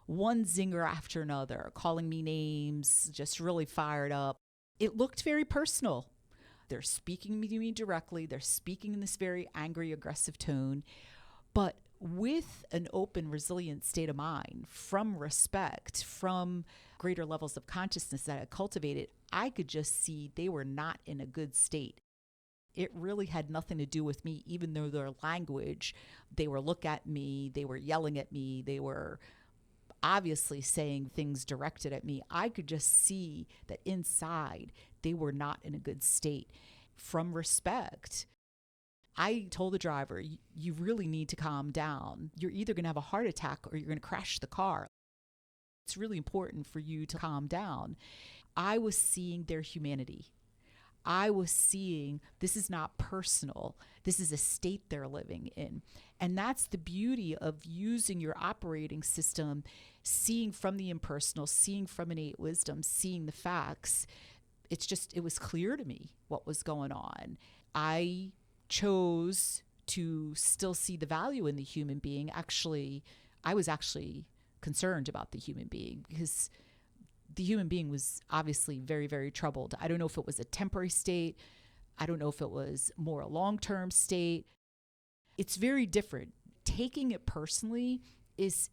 one zinger after another, calling me names, just really fired up. It looked very personal. They're speaking to me directly. They're speaking in this very angry, aggressive tone. But with an open, resilient state of mind, from respect, from greater levels of consciousness that I cultivated, I could just see they were not in a good state. It really had nothing to do with me, even though their language, they were looking at me, they were yelling at me, they were obviously saying things directed at me. I could just see that inside they were not in a good state. From respect, I told the driver, you really need to calm down. You're either going to have a heart attack or you're going to crash the car. It's really important for you to calm down. I was seeing their humanity. I was seeing this is not personal. This is a state they're living in. And that's the beauty of using your operating system, seeing from the impersonal, seeing from innate wisdom, seeing the facts. It was clear to me what was going on. I chose to still see the value in the human being. I was actually concerned about the human being, because the human being was obviously very, very troubled. I don't know if it was a temporary state. I don't know if it was more a long-term state. It's very different. Taking it personally is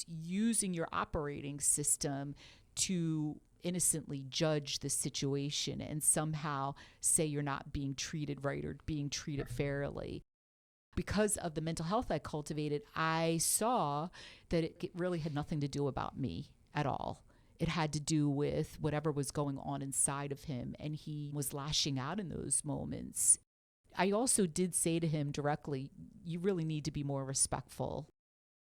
using your operating system to innocently judge the situation and somehow say you're not being treated right or being treated fairly. Because of the mental health I cultivated, I saw that it really had nothing to do about me at all. It had to do with whatever was going on inside of him, and he was lashing out in those moments. I also did say to him directly, you really need to be more respectful.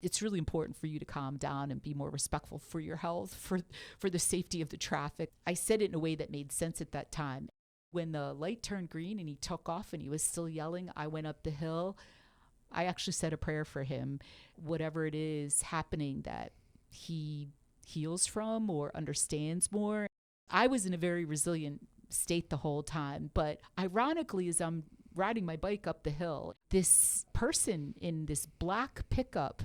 It's really important for you to calm down and be more respectful for your health, for the safety of the traffic. I said it in a way that made sense at that time. When the light turned green and he took off and he was still yelling, I went up the hill. I actually said a prayer for him. Whatever it is happening that he heals from or understands more. I was in a very resilient state the whole time. But ironically, as I'm riding my bike up the hill, this person in this black pickup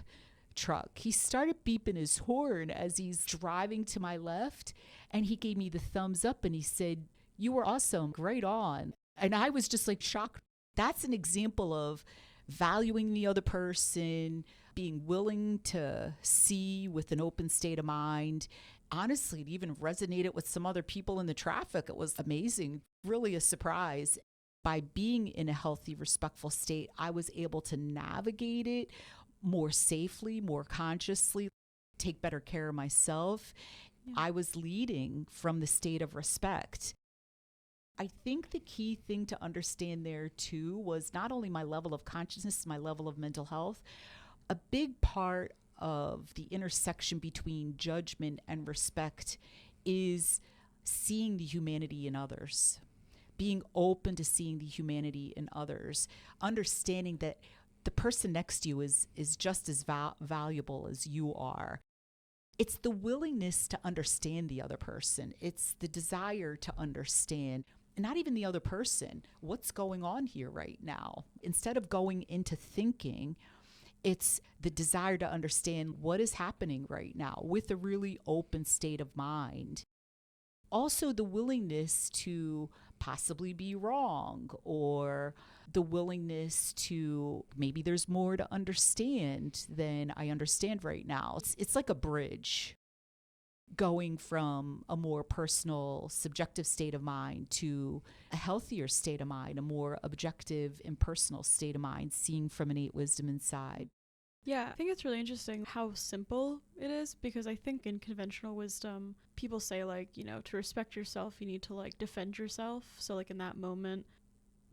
truck, he started beeping his horn as he's driving to my left, and he gave me the thumbs up and he said, you were awesome, right on. And I was just like shocked. That's an example of valuing the other person, being willing to see with an open state of mind. Honestly, it even resonated with some other people in the traffic. It was amazing, really a surprise. By being in a healthy, respectful state, I was able to navigate it more safely, more consciously, take better care of myself. Yeah. I was leading from the state of respect. I think the key thing to understand there too was not only my level of consciousness, my level of mental health. A big part of the intersection between judgment and respect is seeing the humanity in others, being open to seeing the humanity in others, understanding that the person next to you is just as valuable as you are. It's the willingness to understand the other person. It's the desire to understand, not even the other person, what's going on here right now. Instead of going into thinking, it's the desire to understand what is happening right now with a really open state of mind. Also, the willingness to possibly be wrong, or the willingness to maybe there's more to understand than I understand right now. It's like a bridge going from a more personal, subjective state of mind to a healthier state of mind, a more objective, impersonal state of mind, seeing from innate wisdom inside. Yeah, I think it's really interesting how simple it is, because I think in conventional wisdom, people say, like, you know, to respect yourself, you need to, like, defend yourself. So, like, in that moment,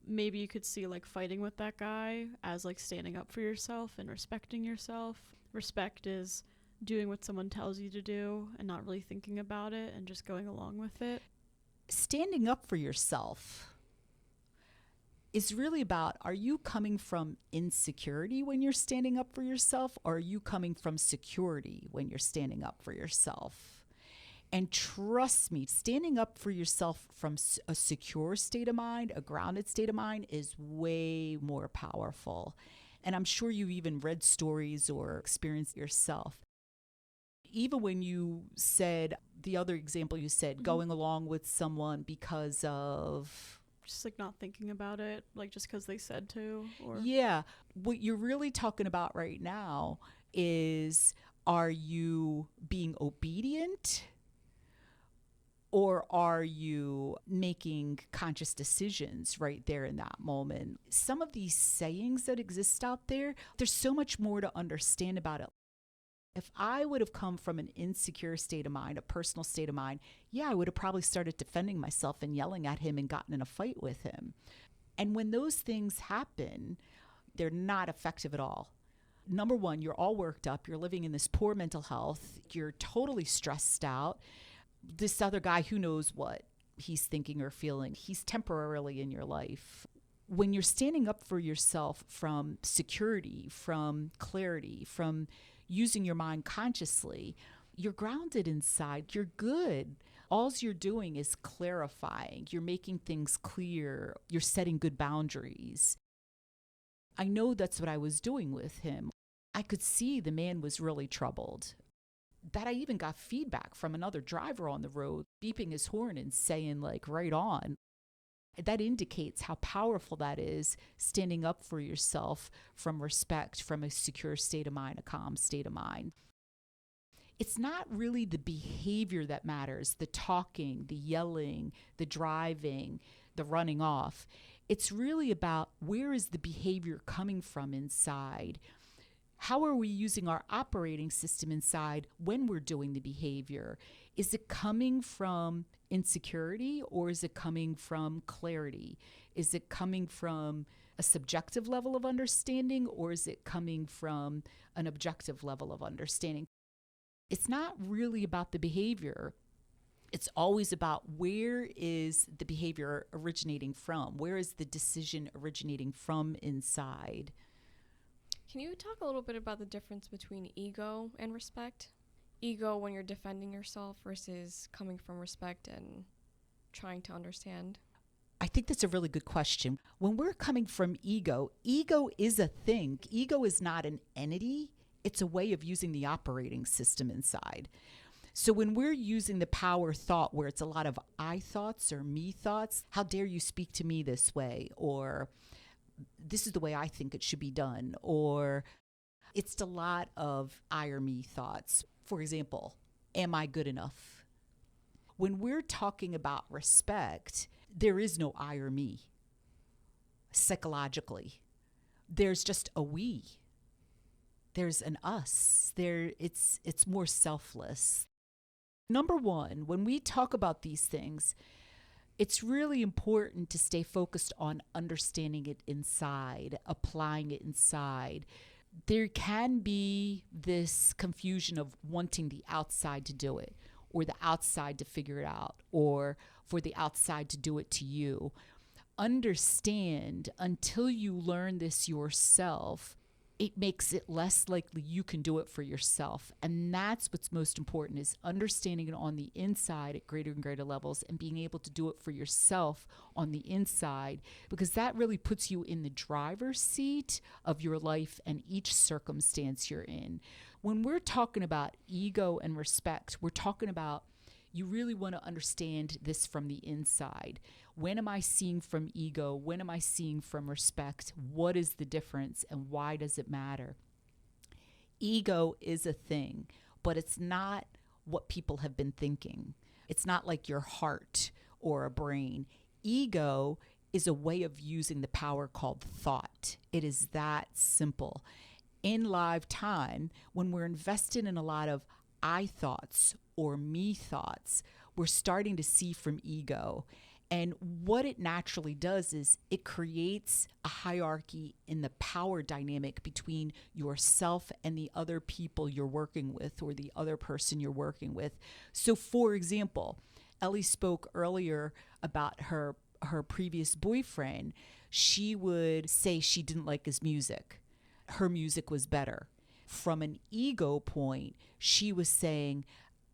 maybe you could see, like, fighting with that guy as, like, standing up for yourself and respecting yourself. Respect is doing what someone tells you to do and not really thinking about it and just going along with it. Standing up for yourself is really about, are you coming from insecurity when you're standing up for yourself, or are you coming from security when you're standing up for yourself? And trust me, standing up for yourself from a secure state of mind, a grounded state of mind, is way more powerful. And I'm sure you've even read stories or experienced yourself. Even when you said, the other example you said, going along with someone because of just like not thinking about it, like just because they said to. Or yeah, what you're really talking about right now is, are you being obedient, or are you making conscious decisions right there in that moment? Some of these sayings that exist out there, there's so much more to understand about it. If I would have come from an insecure state of mind, a personal state of mind, yeah, I would have probably started defending myself and yelling at him and gotten in a fight with him. And when those things happen, they're not effective at all. Number one, you're all worked up. You're living in this poor mental health. You're totally stressed out. This other guy, who knows what he's thinking or feeling, he's temporarily in your life. When you're standing up for yourself from security, from clarity, from using your mind consciously, you're grounded inside, you're good. All you're doing is clarifying, you're making things clear, you're setting good boundaries. I know that's what I was doing with him. I could see the man was really troubled. That I even got feedback from another driver on the road, beeping his horn and saying, like, right on. That indicates how powerful that is, standing up for yourself from respect, from a secure state of mind, a calm state of mind. it's not really the behavior that matters, the talking, the yelling, the driving, the running off. It's really about where is the behavior coming from inside? How are we using our operating system inside when we're doing the behavior? Is it coming from insecurity or is it coming from clarity? Is it coming from a subjective level of understanding or is it coming from an objective level of understanding? It's not really about the behavior. It's always about where is the behavior originating from? Where is the decision originating from inside? Can you talk a little bit about the difference between ego and respect? Ego when you're defending yourself versus coming from respect and trying to understand. I think that's a really good question. When we're coming from ego, ego is a thing. Ego is not an entity. It's a way of using the operating system inside. So when we're using the power thought where it's a lot of I thoughts or me thoughts, how dare you speak to me this way? Or this is the way I think it should be done. Or it's a lot of I or me thoughts. For example, am I good enough? When we're talking about respect, there is no I or me psychologically. There's just a we. There's an us. It's more selfless. Number one, when we talk about these things, it's really important to stay focused on understanding it inside, applying it inside. There can be this confusion of wanting the outside to do it, or the outside to figure it out, or for the outside to do it to you. Understand, until you learn this yourself, it makes it less likely you can do it for yourself. And that's what's most important, is understanding it on the inside at greater and greater levels and being able to do it for yourself on the inside, because that really puts you in the driver's seat of your life and each circumstance you're in. When we're talking about ego and respect, we're talking about you really want to understand this from the inside. When am I seeing from ego? When am I seeing from respect? What is the difference and why does it matter? Ego is a thing, but it's not what people have been thinking. It's not like your heart or a brain. Ego is a way of using the power called thought. It is that simple. In live time, when we're invested in a lot of I thoughts or me thoughts, we're starting to see from ego. And what it naturally does is it creates a hierarchy in the power dynamic between yourself and the other people you're working with, or the other person you're working with. So for example, Ellie spoke earlier about her previous boyfriend. She would say she didn't like his music. Her music was better. From an ego point, she was saying,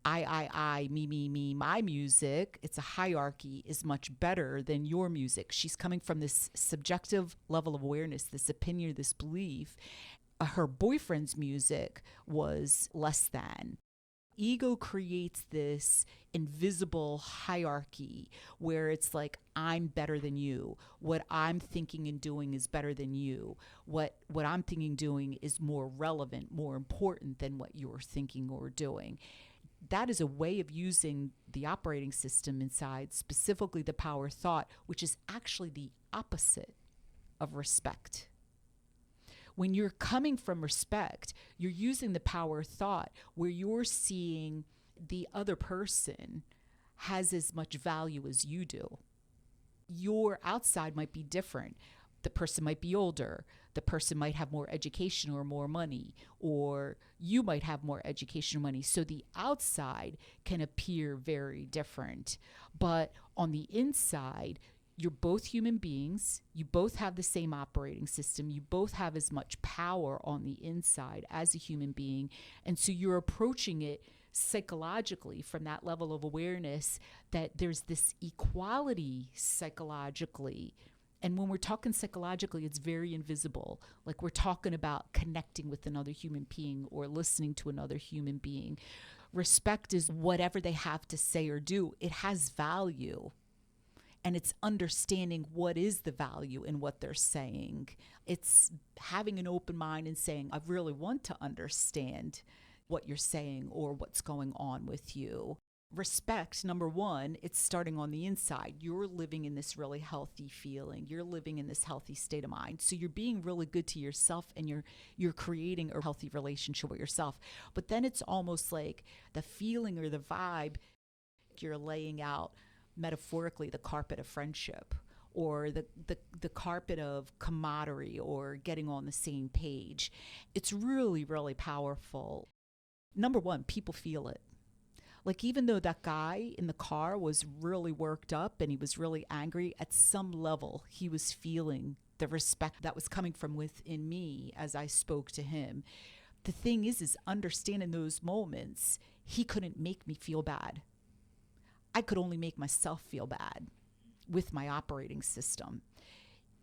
I, me, my music, it's a hierarchy, is much better than your music. She's coming from this subjective level of awareness, this opinion, this belief. Her boyfriend's music was less than. Ego creates this invisible hierarchy where it's like, I'm better than you. What I'm thinking and doing is better than you. What I'm thinking and doing is more relevant, more important than what you're thinking or doing. That is a way of using the operating system inside, specifically the power thought, which is actually the opposite of respect. When you're coming from respect, you're using the power thought where you're seeing the other person has as much value as you do. Your outside might be different. The person might be older. The person might have more education or more money, or you might have more education or money. So the outside can appear very different. But on the inside, you're both human beings. You both have the same operating system. You both have as much power on the inside as a human being. And so you're approaching it psychologically from that level of awareness that there's this equality psychologically. And when we're talking psychologically, it's very invisible. Like we're talking about connecting with another human being or listening to another human being. Respect is whatever they have to say or do. It has value. And it's understanding what is the value in what they're saying. It's having an open mind and saying, I really want to understand. what you're saying or what's going on with you. Respect, number one, it's starting on the inside. You're living in this really healthy feeling. You're living in this healthy state of mind. So you're being really good to yourself, and you're creating a healthy relationship with yourself. But then it's almost like the feeling or the vibe, you're laying out metaphorically the carpet of friendship, or the carpet of camaraderie, or getting on the same page. It's really, really powerful. Number one, people feel it. Like, even though that guy in the car was really worked up and he was really angry, at some level, he was feeling the respect that was coming from within me as I spoke to him. The thing is understanding those moments, he couldn't make me feel bad. I could only make myself feel bad with my operating system.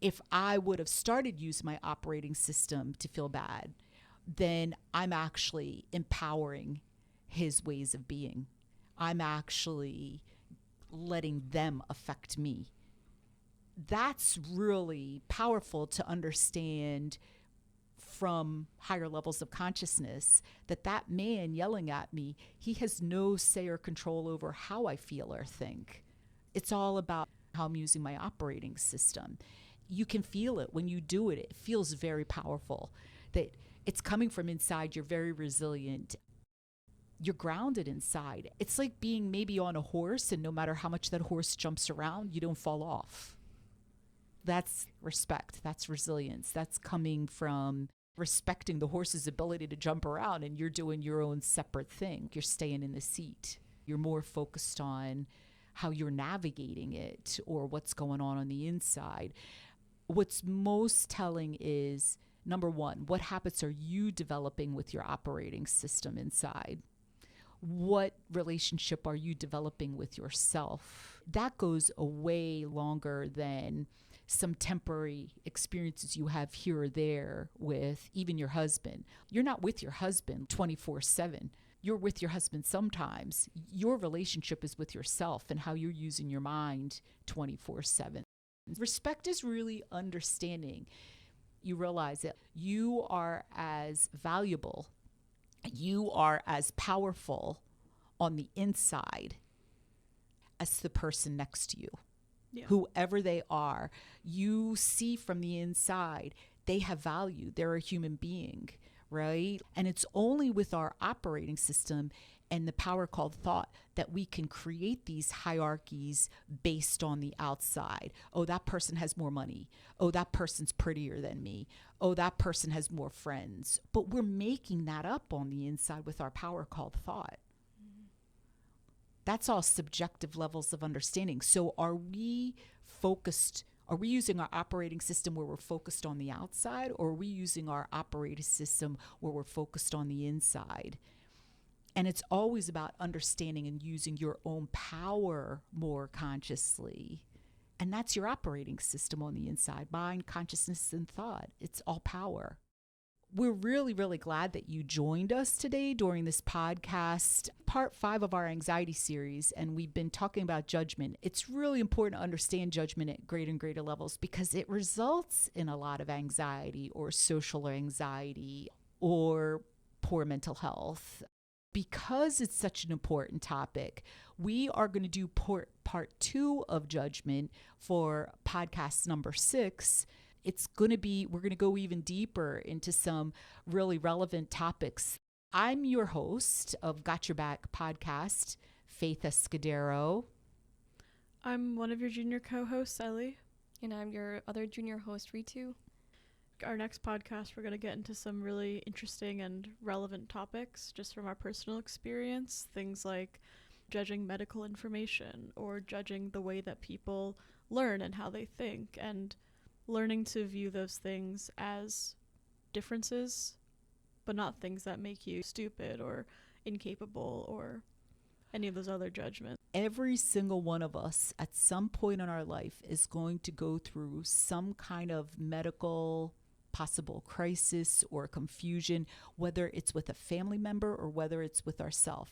If I would have started using my operating system to feel bad, then I'm actually empowering his ways of being. I'm actually letting them affect me. That's really powerful to understand from higher levels of consciousness, that man yelling at me, he has no say or control over how I feel or think. It's all about how I'm using my operating system. You can feel it when you do it. It feels very powerful. That it's coming from inside. You're very resilient. You're grounded inside. It's like being maybe on a horse, and no matter how much that horse jumps around, you don't fall off. That's respect. That's resilience. That's coming from respecting the horse's ability to jump around, and you're doing your own separate thing. You're staying in the seat. You're more focused on how you're navigating it or what's going on the inside. What's most telling is, number one, what habits are you developing with your operating system inside? What relationship are you developing with yourself? That goes a way longer than some temporary experiences you have here or there with even your husband. You're not with your husband 24/7. You're with your husband sometimes. Your relationship is with yourself and how you're using your mind 24/7. Respect is really understanding. You realize that you are as valuable, you are as powerful on the inside as the person next to you. Yeah. Whoever they are, you see from the inside, they have value. They're a human being, right? And it's only with our operating system and the power called thought that we can create these hierarchies based on the outside. Oh, that person has more money. Oh, that person's prettier than me. Oh, that person has more friends. But we're making that up on the inside with our power called thought. That's all subjective levels of understanding. So are we using our operating system where we're focused on the outside, or are we using our operating system where we're focused on the inside? And it's always about understanding and using your own power more consciously. And that's your operating system on the inside, mind, consciousness, and thought. It's all power. We're really, really glad that you joined us today during this podcast, part 5 of our anxiety series, and we've been talking about judgment. It's really important to understand judgment at greater and greater levels because it results in a lot of anxiety or social anxiety or poor mental health. Because it's such an important topic, we are going to do part 2 of judgment for podcast number 6. We're going to go even deeper into some really relevant topics. I'm your host of Got Your Back podcast, Faith Escudero. I'm one of your junior co-hosts, Ellie. And I'm your other junior host, Ritu. Our next podcast, we're going to get into some really interesting and relevant topics just from our personal experience. Things like judging medical information or judging the way that people learn and how they think, and learning to view those things as differences, but not things that make you stupid or incapable or any of those other judgments. Every single one of us at some point in our life is going to go through some kind of medical possible crisis or confusion, whether it's with a family member or whether it's with ourselves.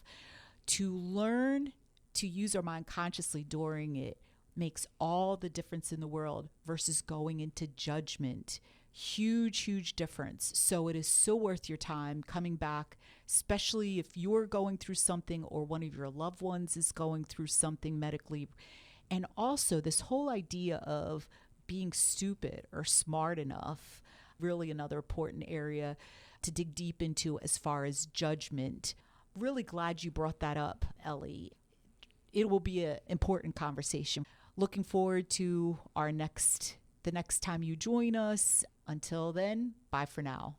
To learn to use our mind consciously during it makes all the difference in the world versus going into judgment, Huge difference. So it is so worth your time coming back, especially if you're going through something or one of your loved ones is going through something medically. And also this whole idea of being stupid or smart enough, really another important area to dig deep into as far as judgment. Really glad you brought that up, Ellie. It will be an important conversation. Looking forward to the next time you join us. Until then, bye for now.